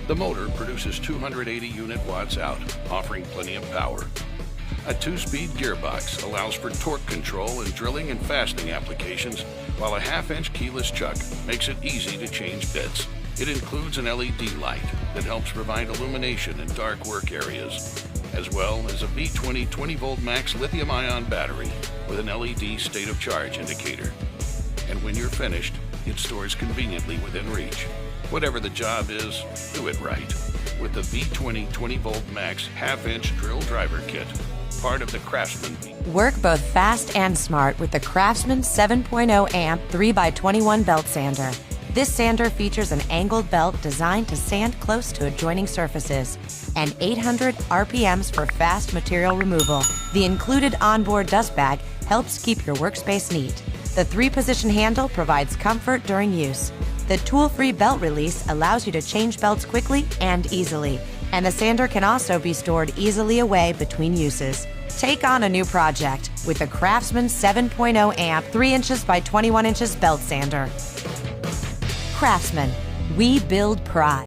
The motor produces 280 unit watts out, offering plenty of power. A 2-speed gearbox allows for torque control in drilling and fastening applications, while a half-inch keyless chuck makes it easy to change bits. It includes an LED light that helps provide illumination in dark work areas, as well as a V20 20-volt max lithium-ion battery with an LED state of charge indicator. And when you're finished, it stores conveniently within reach. Whatever the job is, do it right with the V20 20-volt max half-inch drill driver kit, part of the CRAFTSMAN. Work both fast and smart with the CRAFTSMAN 7.0 amp 3x21 belt sander. This sander features an angled belt designed to sand close to adjoining surfaces and 800 RPMs for fast material removal. The included onboard dust bag helps keep your workspace neat. The 3-position handle provides comfort during use. The tool-free belt release allows you to change belts quickly and easily, and the sander can also be stored easily away between uses. Take on a new project with the CRAFTSMAN 7.0 amp 3 inches by 21 inches belt sander. CRAFTSMAN, we build pride.